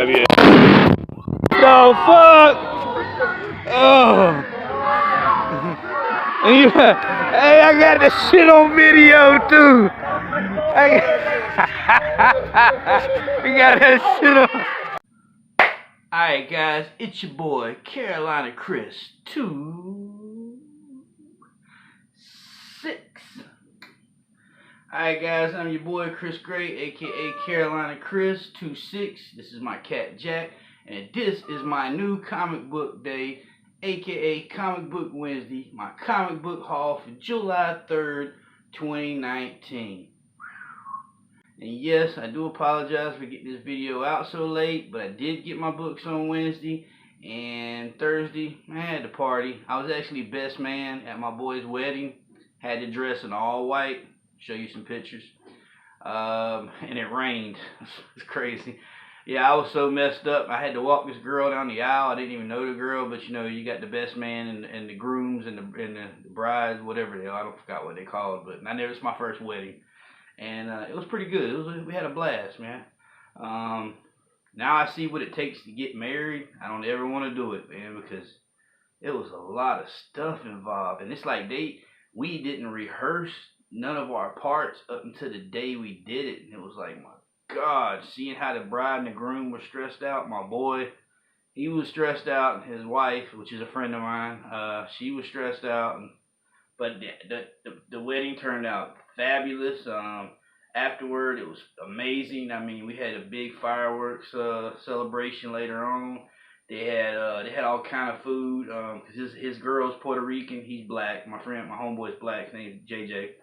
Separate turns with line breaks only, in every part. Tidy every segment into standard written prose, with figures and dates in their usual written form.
5, yeah. The fuck? Oh. And you, hey, I got this shit on video too. We got that shit on. Alright guys, it's your boy CarolinaChris26. Alright guys, I'm your boy Chris Gray, aka CarolinaChris26. This is my cat Jack, and this is my new comic book day, aka Comic Book Wednesday, my comic book haul for July 3rd, 2019. And yes, I do apologize for getting this video out so late, but I did get my books on Wednesday, and Thursday I had the party. I was actually best man at my boy's wedding, had to dress in all white, show you some pictures, and it rained. It's crazy. Yeah, I was so messed up. I had to walk this girl down the aisle. I didn't even know the girl, but you know, you got the best man and the grooms and the brides, whatever they are. I forgot what they called, but I never. It's my first wedding, and it was pretty good. We had a blast, man. Now I see what it takes to get married. I don't ever want to do it, man, because it was a lot of stuff involved, and it's like we didn't rehearse none of our parts up until the day we did it, and it was like, my God, seeing how the bride and the groom were stressed out. My boy, he was stressed out, and his wife, which is a friend of mine, she was stressed out. But the wedding turned out fabulous. Afterward, it was amazing. I mean, we had a big fireworks celebration later on. They had all kind of food. Cause his girl's Puerto Rican, he's black. My homeboy's black. His name's JJ.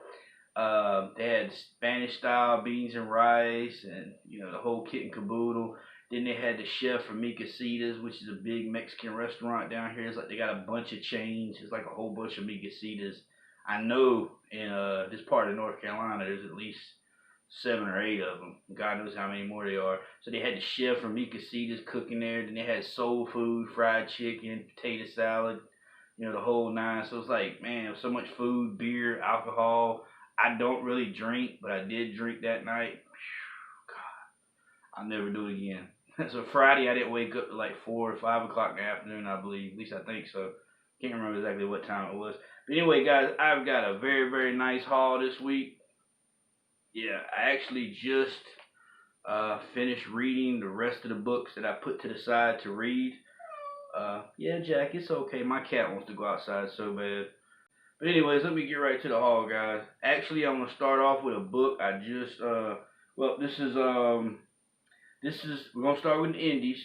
They had Spanish style beans and rice, and you know, the whole kit and caboodle. Then they had the chef from Micasitas, which is a big Mexican restaurant down here. It's like they got a bunch of chains. It's like a whole bunch of Micasitas. I know in this part of North Carolina, there's at least 7 or 8 of them. God knows how many more there are. So they had the chef from Micasitas cooking there. Then they had soul food, fried chicken, potato salad, you know, the whole 9. So it's like, man, so much food, beer, alcohol. I don't really drink, but I did drink that night. God, I'll never do it again. So Friday, I didn't wake up till like 4 or 5 o'clock in the afternoon, I believe. At least I think so. Can't remember exactly what time it was. But anyway, guys, I've got a very, very nice haul this week. Yeah, I actually just finished reading the rest of the books that I put to the side to read. Yeah, Jack, it's okay. My cat wants to go outside so bad. But anyways, let me get right to the haul, guys. Actually, I'm gonna start off with a book I just well, we're gonna start with the indies.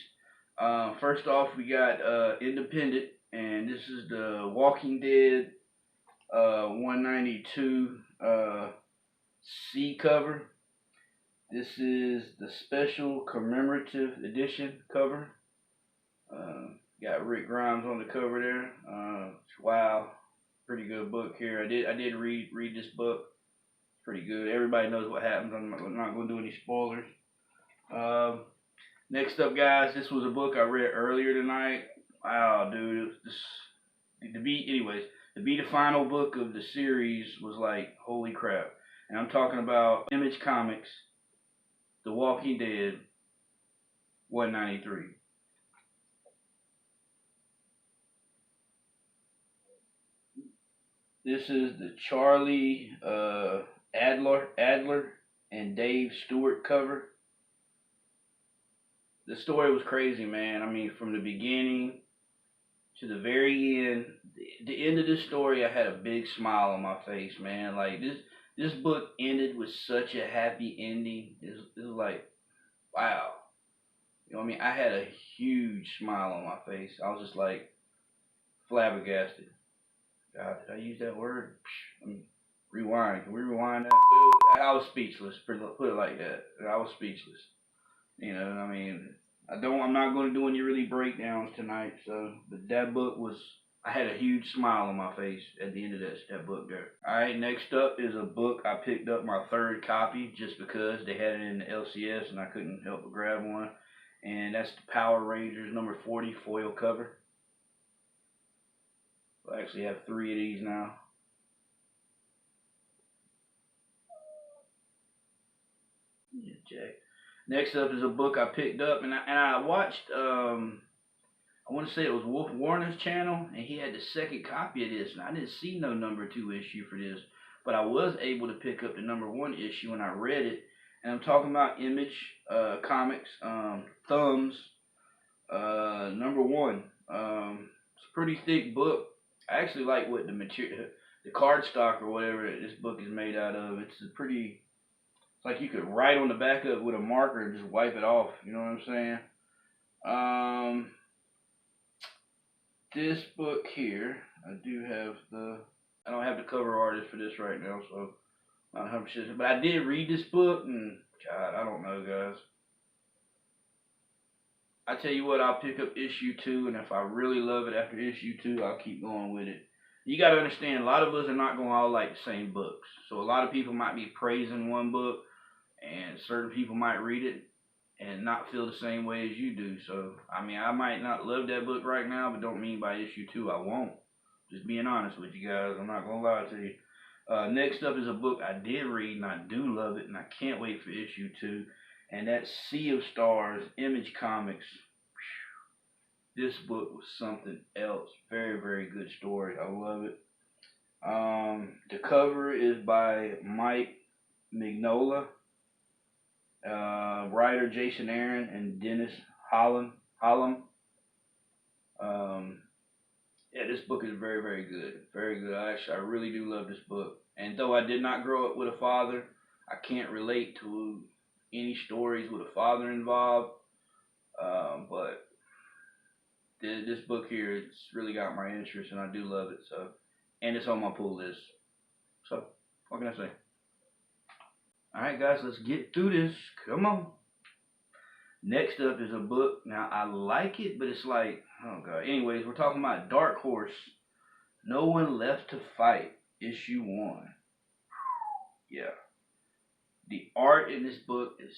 First off, we got Independent, and this is the Walking Dead 192 C cover. This is the special commemorative edition cover. Got Rick Grimes on the cover there. Wow. Pretty good book here. I did read this book. It's pretty good. Everybody knows what happens. I'm not going to do any spoilers. Next up, guys, this was a book I read earlier tonight. Wow, dude. To be the final book of the series was like, holy crap. And I'm talking about Image Comics, The Walking Dead 193. This is the Charlie Adler and Dave Stewart cover. The story was crazy, man. I mean, from the beginning to the very end. The end of this story, I had a big smile on my face, man. Like, this book ended with such a happy ending. It was like, wow. You know what I mean? I had a huge smile on my face. I was just like flabbergasted. God, did I use that word? Rewind. Can we rewind that? I was speechless. Put it like that. I was speechless. You know, I mean, I'm not going to do any really breakdowns tonight. So, but that book was. I had a huge smile on my face at the end of that book there. All right, next up is a book I picked up my 3rd copy just because they had it in the LCS and I couldn't help but grab one. And that's the Power Rangers number 40 foil cover. I actually have 3 of these now. Yeah, Jack. Next up is a book I picked up, and I watched. I want to say it was Wolf Warner's channel, and he had the second copy of this, and I didn't see no #2 issue for this, but I was able to pick up the #1 issue, and I read it. And I'm talking about Image Comics, Thumbs, #1. It's a pretty thick book. I actually like what the material, the cardstock or whatever this book is made out of. It's like you could write on the back of it with a marker and just wipe it off. You know what I'm saying? This book here, I don't have the cover artist for this right now, so not 100%. But I did read this book, and God, I don't know, guys. I tell you what, I'll pick up issue 2, and if I really love it after issue 2, I'll keep going with it. You got to understand, a lot of us are not going to all like the same books. So a lot of people might be praising one book, and certain people might read it and not feel the same way as you do. So, I mean, I might not love that book right now, but don't mean by issue 2 I won't. Just being honest with you guys. I'm not going to lie to you. Next up is a book I did read, and I do love it, and I can't wait for issue 2. And that's Sea of Stars, Image Comics. This book was something else. Very, very good story. I love it. The cover is by Mike Mignola. Writer Jason Aaron and Dennis Holland. Yeah, this book is very, very good. Very good. I really do love this book. And though I did not grow up with a father, I can't relate to any stories with a father involved. But this book here, it's really got my interest, and I do love it. So, and it's on my pull list. So, what can I say? Alright guys, let's get through this. Come on. Next up is a book. Now, I like it, but it's like, oh God. Anyways, we're talking about Dark Horse. No One Left to Fight, issue 1. Yeah. The art in this book is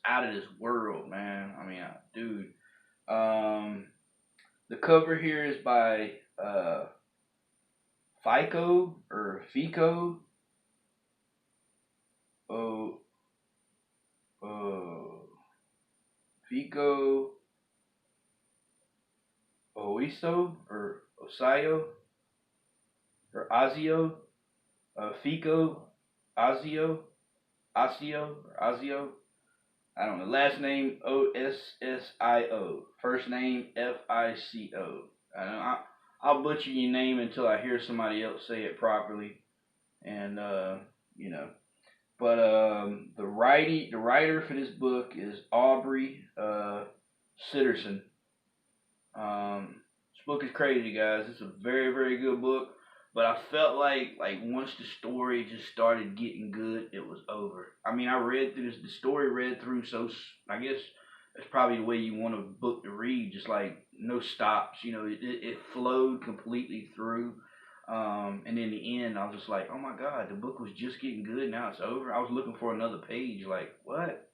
out of this world, man. I mean, dude. The cover here is by Fico. Fico Oiso or Osayo or Azio. Fico Azio. I don't know. Last name Ossio. First name Fico. I'll butcher your name until I hear somebody else say it properly. And you know. But the writer for this book is Aubrey Sitterson. This book is crazy, guys. It's a very, very good book. But I felt like once the story just started getting good, it was over. I mean, I read through the story read through, so I guess that's probably the way you want a book to read, just like no stops. You know, it flowed completely through. And in the end, I was just like, oh my God, the book was just getting good. Now it's over. I was looking for another page. Like, what?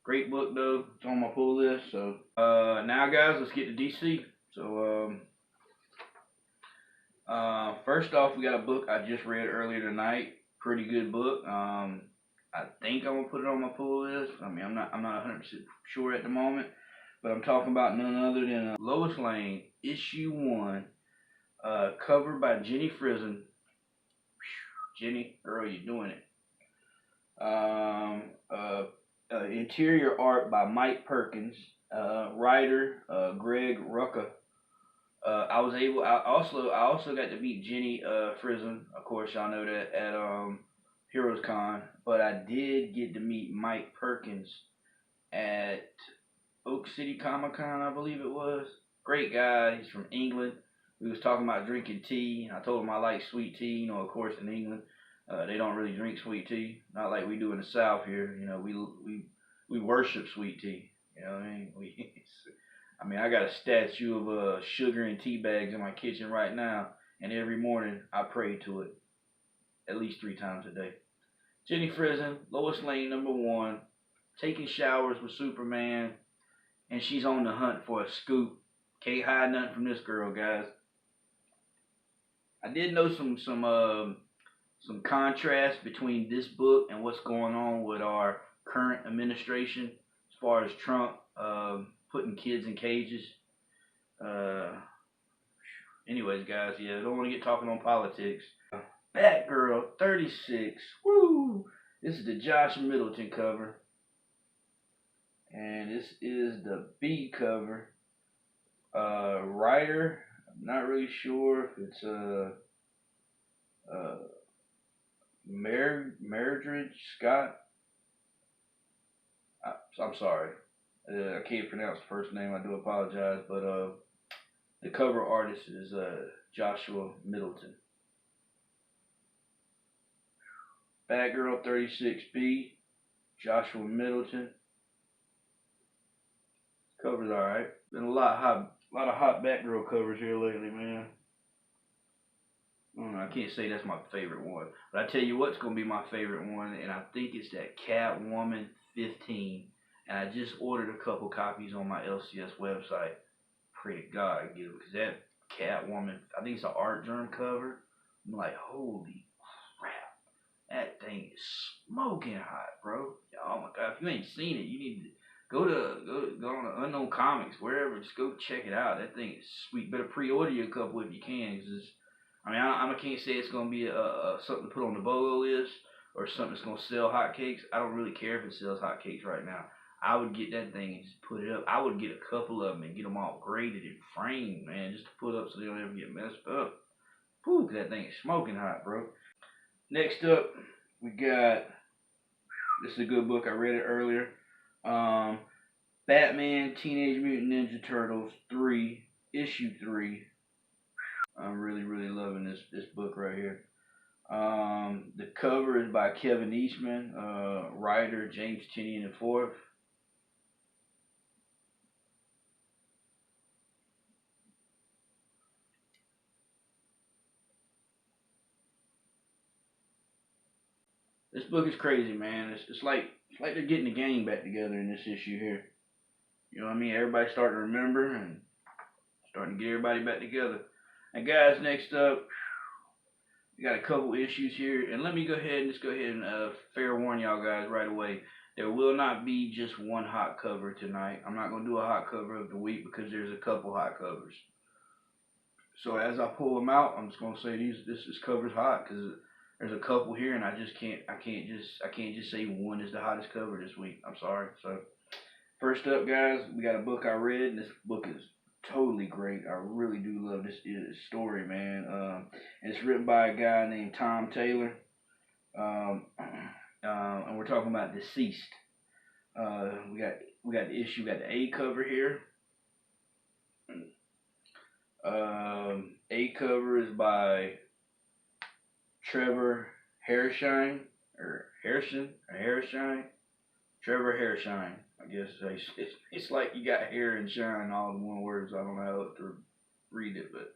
Great book, though. It's on my pull list. So, now, guys, let's get to DC. So, first off, we got a book I just read earlier tonight. Pretty good book. I think I'm gonna put it on my pull list. I mean, I'm not 100% sure at the moment, but I'm talking about none other than Lois Lane, issue 1, covered by Jenny Frison. Jenny, girl, you're doing it. Interior art by Mike Perkins. Writer Greg Rucka. I also got to meet Jenny Frison. Of course, y'all know that at Heroes Con. But I did get to meet Mike Perkins at Oak City Comic Con, I believe it was. Great guy. He's from England. We was talking about drinking tea. I told him I like sweet tea. You know, of course, in England, they don't really drink sweet tea. Not like we do in the South here. You know, we worship sweet tea. You know what I mean? I got a statue of sugar and tea bags in my kitchen right now, and every morning I pray to it at least 3 times a day. Jenny Frison, Lois Lane, #1, taking showers with Superman, and she's on the hunt for a scoop. Can't hide nothing from this girl, guys. I did know some contrast between this book and what's going on with our current administration as far as Trump putting kids in cages. Anyways, guys, yeah, I don't want to get talking on politics. Batgirl 36. Woo! This is the Josh Middleton cover. And this is the B cover. Writer, I'm not really sure if it's Merdred Scott. I'm sorry. I can't pronounce the first name. I do apologize. But the cover artist is Joshua Middleton. Batgirl 36B, Joshua Middleton. Cover's alright. Been a lot of hot Batgirl covers here lately, man. I don't know, I can't say that's my favorite one. But I tell you what's going to be my favorite one, and I think it's that Catwoman 15. And I just ordered a couple copies on my LCS website. Pray to God I get them, because that Catwoman, I think it's an art journal cover. I'm like, holy crap. That thing is smoking hot, bro. Oh my God, if you ain't seen it, you need to go on to Unknown Comics, wherever. Just go check it out. That thing is sweet. Better pre-order you a couple if you can. Cause I mean, I can't say it's gonna be something to put on the BOGO list or something that's gonna sell hotcakes. I don't really care if it sells hotcakes right now. I would get that thing and just put it up. I would get a couple of them and get them all graded and framed, man, just to put up so they don't ever get messed up. Whew, that thing is smoking hot, bro. Next up, we got, this is a good book. I read it earlier. Batman Teenage Mutant Ninja Turtles 3, issue 3. I'm really, really loving this book right here. The cover is by Kevin Eastman, writer James Tynion IV. This book is crazy, man. It's like they're getting the gang back together in this issue here. You know what I mean? Everybody's starting to remember and starting to get everybody back together. And guys, next up, we got a couple issues here. And let me go ahead and fair warn y'all guys right away. There will not be just one hot cover tonight. I'm not going to do a hot cover of the week because there's a couple hot covers. So as I pull them out, I'm just going to say this cover's hot because there's a couple here, and I can't just say one is the hottest cover this week. I'm sorry. So first up, guys, we got a book I read, and this book is totally great. I really do love this story, man. And it's written by a guy named Tom Taylor. And we're talking about Deceased. We got the issue, we got the A cover here. A cover is by Trevor Hairsine, Trevor Hairsine. I guess it's like you got hair and shine all in one word, so I don't know how to read it, but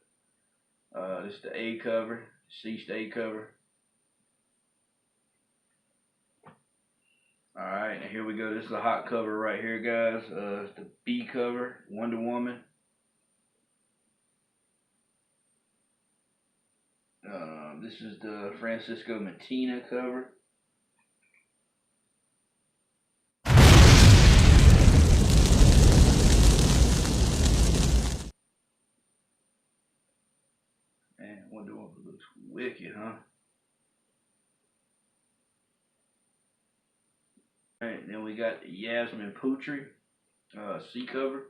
this is the A cover, Deceased A cover. Alright, and here we go. This is a hot cover right here, guys. It's the B cover, Wonder Woman. This is the Francisco Mattina cover. Man, Wonder Woman looks wicked, huh? Alright, then we got Yasmin Putri, C cover.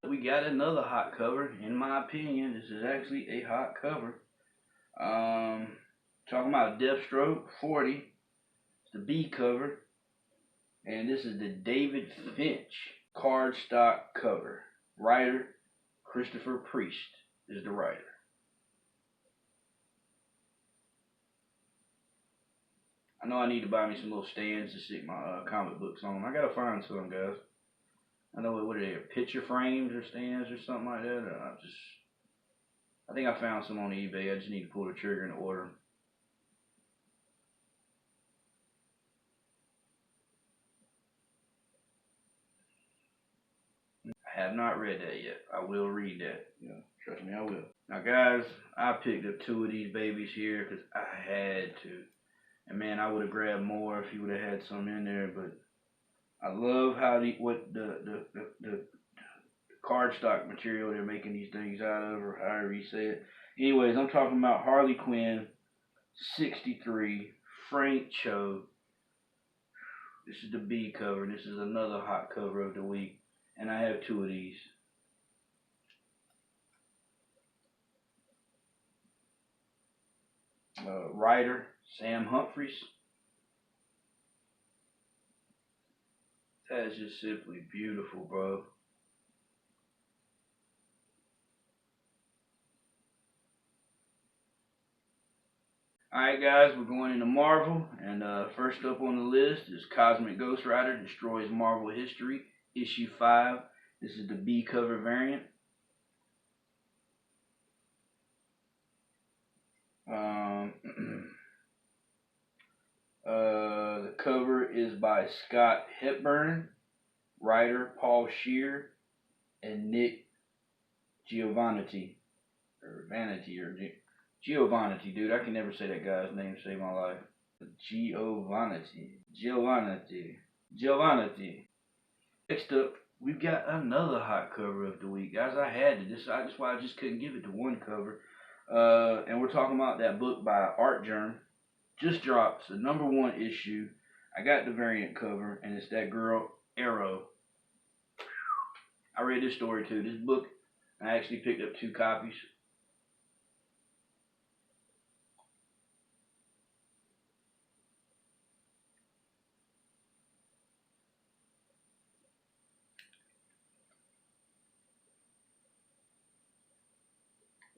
We got another hot cover. In my opinion, this is actually a hot cover. Talking about Deathstroke 40. It's the B cover. And this is the David Finch cardstock cover. Writer, Christopher Priest is the writer. I know I need to buy me some little stands to stick my comic books on. I gotta find some, guys. I know what are they, picture frames or stands or something like that. I think I found some on eBay. I just need to pull the trigger and order them. I have not read that yet. I will read that. Yeah, trust me, I will. Now, guys, I picked up 2 of these babies here because I had to. And man, I would have grabbed more if he would have had some in there. But I love how the cardstock material they're making these things out of, or however you say it. Anyways, I'm talking about Harley Quinn 63 Frank Cho. This is the B cover. This is another hot cover of the week. And I have 2 of these. Writer Sam Humphries. That is just simply beautiful, bro. Alright guys, we're going into Marvel, and first up on the list is Cosmic Ghost Rider Destroys Marvel History, issue 5. This is the B cover variant. The cover is by Scott Hepburn, writer Paul Scheer, and Nick Giovannitti, or Vanity, or Giovannitti, dude. I can never say that guy's name to save my life. Giovannitti. Next up, we've got another hot cover of the week, guys. I had to. That's why I just couldn't give it to one cover. And we're talking about that book by Art Germ. Just dropped, the #1 issue. I got the variant cover, and it's that girl, Arrow. I read this story too. This book, I actually picked up 2 copies.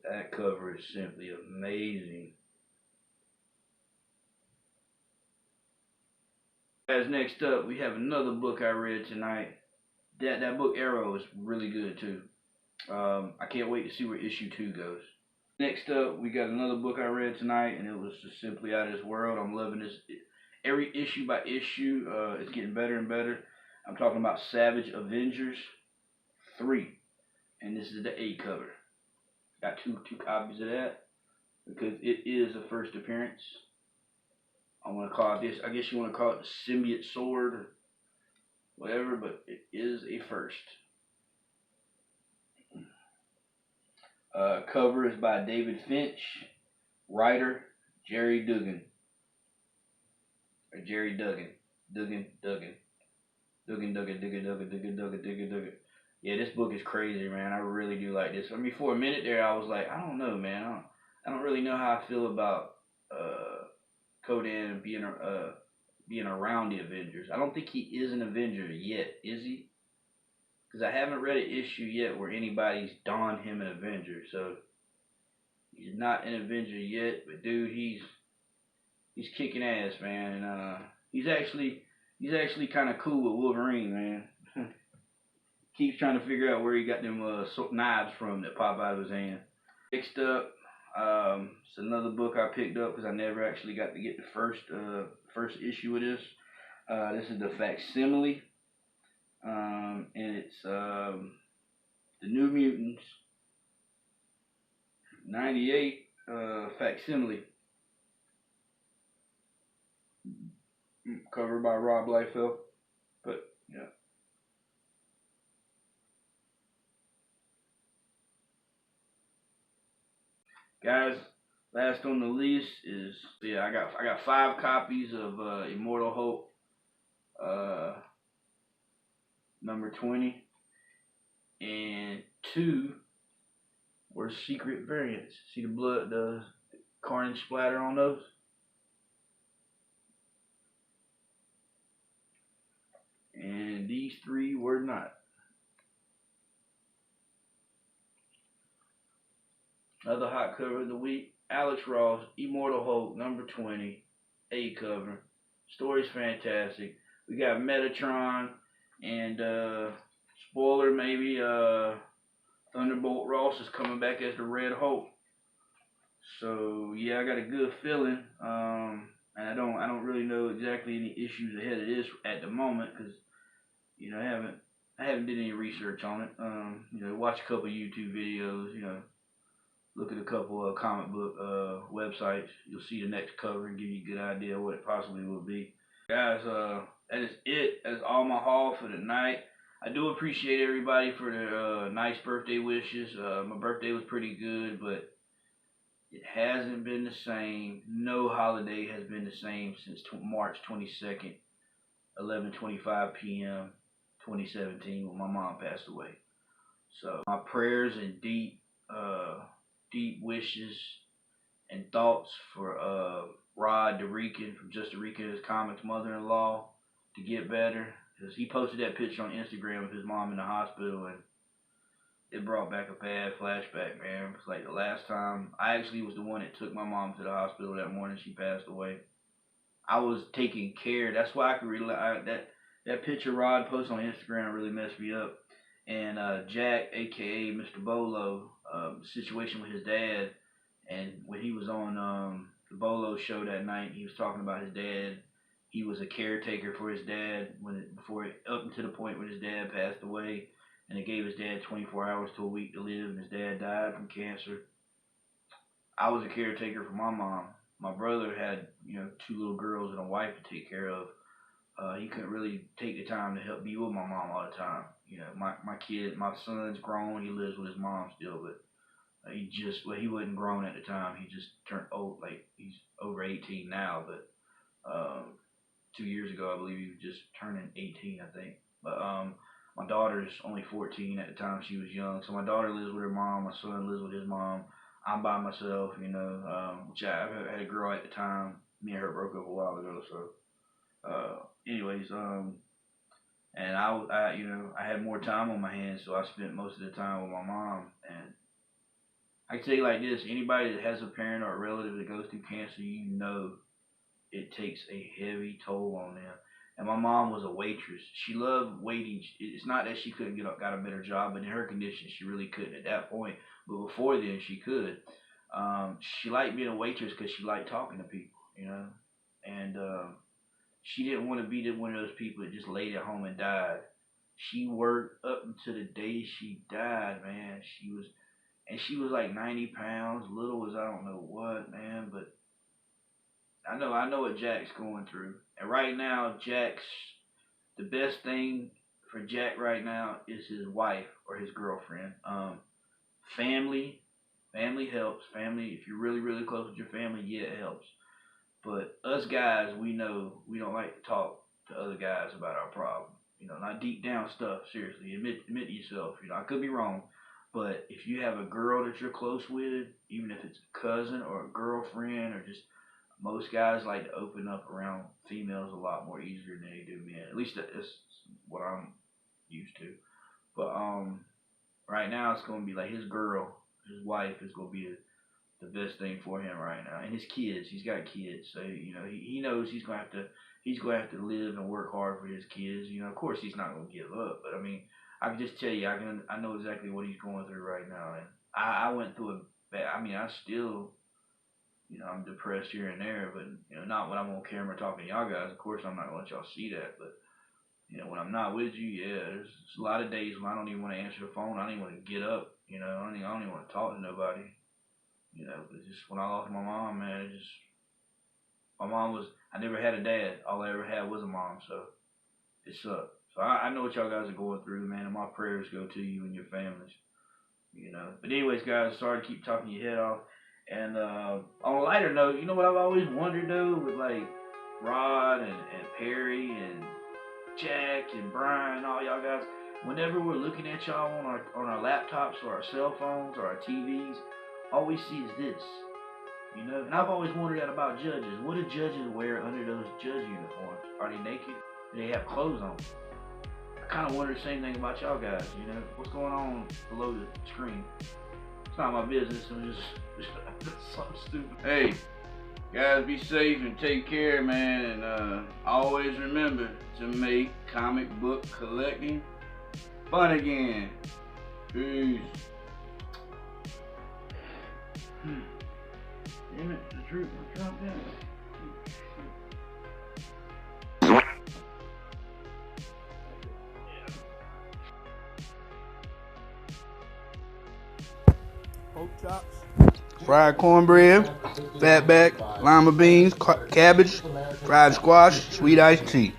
That cover is simply amazing. As next up, we have another book I read tonight. That book, Arrow, is really good too. I can't wait to see where issue 2 goes. Next up, we got another book I read tonight, and it was just simply out of this world. I'm loving this. Every issue by issue, it's getting better and better. I'm talking about Savage Avengers 3, and this is the A cover. Got two copies of that because it is a first appearance. I want to call it this. I guess you want to call it the Symbiote Sword or whatever, but it is a first. Cover is by David Finch, writer Jerry Duggan. Or Jerry Duggan. Duggan. Yeah, this book is crazy, man. I really do like this. I mean, for a minute there, I was like, I don't know, man. I don't really know how I feel about Codan being around the Avengers. I don't think he is an Avenger yet, is he? Because I haven't read an issue yet where anybody's donned him an Avenger. So he's not an Avenger yet, but dude, he's kicking ass, man. And he's actually kind of cool with Wolverine, man. Keeps trying to figure out where he got them knives from that pop out of his hand. Next up, it's another book I picked up because I never actually got to get the first issue of this. This is the facsimile, and it's the New Mutants '98 facsimile, covered by Rob Liefeld. But yeah. Guys, last on the list is, yeah, I got 5 copies of Immortal Hulk #20, and 2 were secret variants. See the blood, the carnage splatter on those? And these 3 were not. Another hot cover of the week, Alex Ross, Immortal Hulk #20, A cover. Story's fantastic. We got Metatron and spoiler maybe, Thunderbolt Ross is coming back as the Red Hulk. So yeah, I got a good feeling. And I don't really know exactly any issues ahead of this at the moment because, you know, I haven't I haven't did any research on it. You know, watch a couple YouTube videos. You know, look at a couple of comic book websites. You'll see the next cover and give you a good idea of what it possibly will be. Guys, that is it. That's all my haul for the night. I do appreciate everybody for their nice birthday wishes. My birthday was pretty good, but it hasn't been the same. No holiday has been the same since March 22nd, 11:25 p.m. 2017 when my mom passed away. So my prayers and deep wishes and thoughts for Rod the RICAN from Just the RICAN's Comics mother-in-law to get better. Because he posted that picture on Instagram of his mom in the hospital, and it brought back a bad flashback, man. It's like the last time, I actually was the one that took my mom to the hospital that morning she passed away. I was taking care. That's why I could rely, that picture Rod posted on Instagram really messed me up. And Jack, aka Mr. Bolo, situation with his dad, and when he was on the Bolo show that night, he was talking about his dad. He was a caretaker for his dad up until the point when his dad passed away, and it gave his dad 24 hours to a week to live, and his dad died from cancer. I was a caretaker for my mom. My brother had, you know, 2 little girls and a wife to take care of. He couldn't really take the time to help be with my mom all the time. You know, my son's grown. He lives with his mom still, but he wasn't grown at the time. He just turned old. Like, he's over 18 now, but 2 years ago, I believe he was just turning 18, I think. But my daughter's only 14 at the time. She was young, so my daughter lives with her mom. My son lives with his mom. I'm by myself, you know. Which I had a girl at the time. Me and her broke up a while ago, so. Anyways, and I, you know, I had more time on my hands, so I spent most of the time with my mom. And I can tell you like this: anybody that has a parent or a relative that goes through cancer, you know, it takes a heavy toll on them. And my mom was a waitress. She loved waiting. It's not that she couldn't got a better job, but in her condition, she really couldn't at that point. But before then, she could. She liked being a waitress because she liked talking to people, you know. And she didn't want to be one of those people that just laid at home and died. She worked up until the day she died, man. She was like 90 pounds, little as I don't know what, man. But I know what Jack's going through. And right now, the best thing for Jack right now is his wife or his girlfriend. Family helps. Family, if you're really, really close with your family, yeah, it helps. But us guys, we know we don't like to talk to other guys about our problem. You know, not deep down stuff, seriously. Admit to yourself. You know, I could be wrong. But if you have a girl that you're close with, even if it's a cousin or a girlfriend or just, most guys like to open up around females a lot more easier than they do men. At least that's what I'm used to. But right now it's going to be like his wife is going to be the best thing for him right now, and his kids. He's got kids, so you know he knows he's going to have to live and work hard for his kids. You know, of course he's not going to give up, but I mean, I can just tell you, I know exactly what he's going through right now, and I went through a bad. I mean, I still, you know, I'm depressed here and there, but you know, not when I'm on camera talking to y'all guys. Of course, I'm not going to let y'all see that, but you know, when I'm not with you, yeah, there's a lot of days when I don't even want to answer the phone. I don't even want to get up. You know, I don't even want to talk to nobody. You know, but just when I lost my mom, man, I never had a dad. All I ever had was a mom, so it sucked. So I know what y'all guys are going through, man, and my prayers go to you and your families. You know, but anyways, guys, sorry to keep talking your head off. And on a lighter note, you know what I've always wondered, though, with like Rod and Perry and Jack and Brian, all y'all guys, whenever we're looking at y'all on our laptops or our cell phones or our TVs, all we see is this, you know. And I've always wondered that about judges. What do judges wear under those judge uniforms? Are they naked? Do they have clothes on? I kind of wonder the same thing about y'all guys, you know. What's going on below the screen? It's not my business. I'm just something stupid. Hey, guys, be safe and take care, man. And always remember to make comic book collecting fun again. Peace. Damn it, the truth will drop down. pork chops, fried cornbread, fatback, lima beans, cabbage, fried squash, sweet iced tea.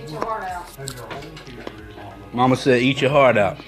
Eat your heart out.
Mama said, eat your heart out.